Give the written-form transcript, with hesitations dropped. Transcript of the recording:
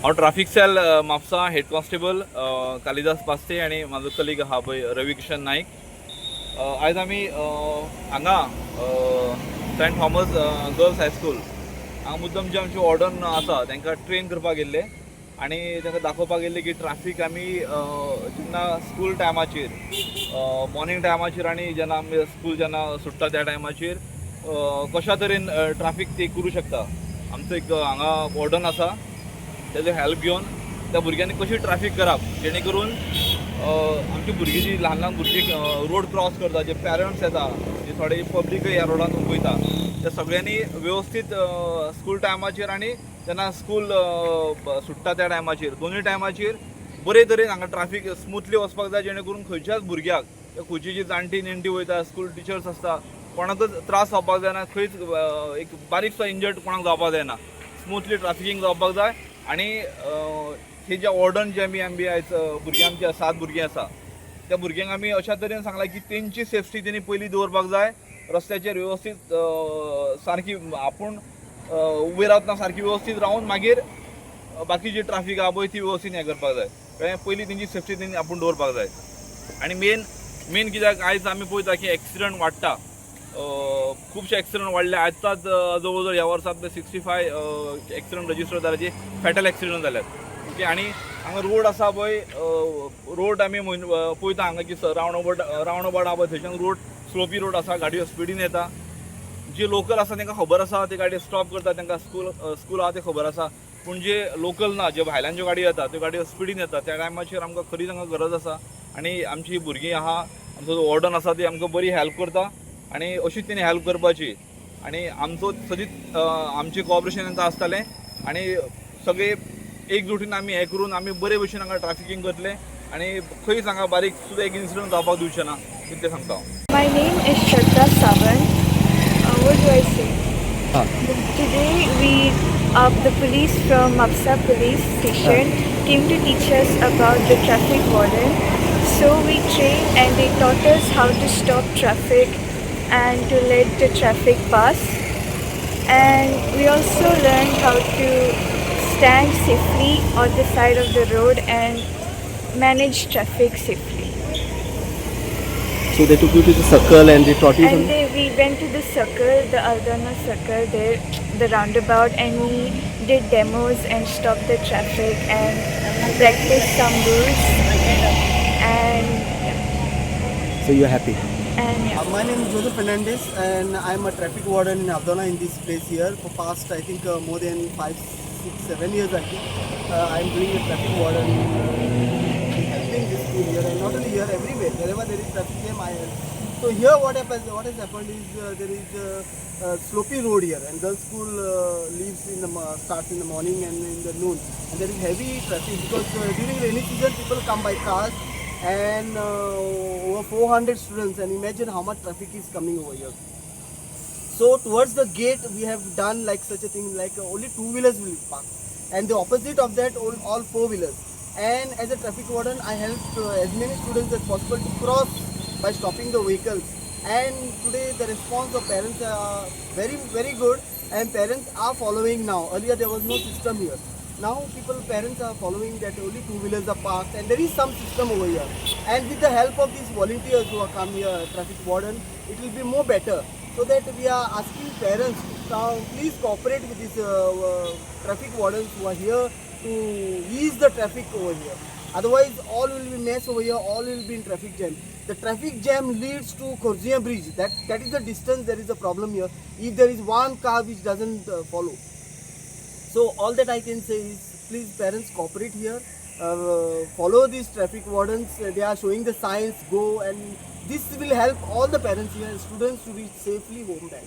हांव traffic cell Mapusa head constable Kalidas Paste आणि म्हाजो कलीग आहा पळय रवी किशन नाईक. आयज आमी हांगा सेंट थॉमस गर्ल्स हायस्कूल हांगा मुद्दम जे आमचे वॉर्डन आसा तांकां ट्रेन करपाक गेल्ले आनी तांकां दाखोवपाक गेल्ले की ट्राफीक आमी जेन्ना स्कूल टायमाचेर मॉर्निंग टायमाचेर आनी जेन्ना आमी स्कूल जेन्ना सुट्टा त्या टायमाचेर कशा तरेन ट्राफीक ती करूं शकता. आमचो एक हांगा वॉर्डन आसा तेजो हेल्प घेवन त्या भुरग्यांनी कशी ट्राफीक करप जेणे करून आमची भुरगीं जी ल्हान ल्हान भुरगीं रोड क्रॉस करता, जे पेरंट्स येता, जे थोडे पब्लीकय ह्या रोडान वयता, त्या सगळ्यांनी व्यवस्थीत स्कूल टायमाचेर आनी जेन्ना स्कूल सुट्टा त्या टायमाचेर दोनूय टायमाचेर बरे तरेन हांगा ट्राफीक स्मुथली वचपाक जाय, जेणे करून खंयच्याच भुरग्याक खंयची जी जाणटी नेणटी वयता, स्कूल टिचर्स आसता, कोणाकच त्रास जावपाक जायना, खंयच एक बारीकसो इंजर्ड कोणाक जावपाक जायना. स्मुथली ट्राफिकींग जावपाक जाय. आनी हे जे वॉर्डन जे आमी आयज भुरग्यांक जे 7 भुरगीं आसा त्या भुरग्यांक आमी अशा तरेन सांगला की तेंची सेफ्टी तेणी पयलीं दवरपाक जाय. रस्त्याचेर वेवस्थीत सारकी आपूण उबे रावतना सारकी वेवस्थीत रावन मागीर बाकीची ट्राफीक आहा पळय ती वेवस्थीत हें करपाक जाय. कळ्ळें? पयलीं तेंची सेफ्टी तेणी आपूण दवरपाक जाय. आनी मेन कित्याक आयज आमी पळयता की एक्सिडंट वाडटा, खुबशे एक्सिडंट वाडले. आतांच जवळ जवळ ह्या वर्सांत 65 एक्सिडंट रजिस्टर जाला, जे फॅटल एक्सिडंट जाल्यात. ओके. आनी हांगा रोड आसा पळय, रोड आमी पळयता हांगा की रावंड अबावट आहा पळय थंयच्यान रोड स्लोपी रोड आसा, गाडयो स्पिडीन येता. जे लोकल आसा तांकां खबर आसा, ते गाडयो स्टॉप करता, तांकां स्कूल आहा ते खबर आसा. पूण जे लोकल ना, जे भायल्यान ज्यो गाडयो येता त्यो गाडयो स्पिडीन येता, त्या टायमाचेर आमकां खरीच हांगा गरज आसा. आनी आमची भुरगीं आहा, आमचो जो वॉर्डन आसा ती आमकां बरी हेल्प करता आनी अशीच तेणी हेल्प करपाची. आनी आमचो सदींच आमचें कॉपरेशन तांकां आसतलें आनी सगळे एकजुटीन आमी हें करून आमी बरे भशेन हांगा ट्राफिकींग करतले आनी खंयच हांगा बारीक सुद्दां एक इन्सिडंट जावपाक दिवचे ना, कितें सांगता हांव. My name is Shraddha Sawant. What do I say? Today the police from Mapsa police station came to teach us about the traffic warden. So we trained and they taught us how to stop traffic and to let the traffic pass. And we also learned how to stand safely on the side of the road and manage traffic safely. So they took you to the circle and they taught you And we went to the circle, the Aldana circle there, the roundabout, and we did demos and stopped the traffic and practiced some rules. And So you're happy? yeah. My name is Joseph Fernandez and I'm a traffic warden in Aldana in this place here for past I think more than 5, 6, 7 years I think. I'm doing a traffic warden helping this school here and not only here, everywhere. Wherever there is traffic jam I help. So here what has happened is there is a slopey road here and girls school leaves starts in the morning and in the noon and there is heavy traffic because during rainy season people come by cars and over 400 students and imagine how much traffic is coming over here. So towards the gate we have done like such a thing like only 2-wheelers will park and the opposite of that all 4-wheelers. And as a traffic warden I help as many students as possible to cross by stopping the vehicles. And today the response of parents are very good and parents are following now. Earlier there was no system here. Now parents are following that only 2-wheelers are parked and there is some system over here. And with the help of these volunteers who are come here, traffic warden, it will be more better. So that we are asking parents to please cooperate with these traffic wardens who are here to ease the traffic over here. Otherwise all will be mess over here, all will be in traffic jam. The traffic jam leads to Khorziya bridge. That is the distance, there is a problem here. If there is one car which doesn't follow. So all that I can say is please parents cooperate here, follow these traffic wardens, they are showing the signs, go, and this will help all the parents here and students to reach safely home back.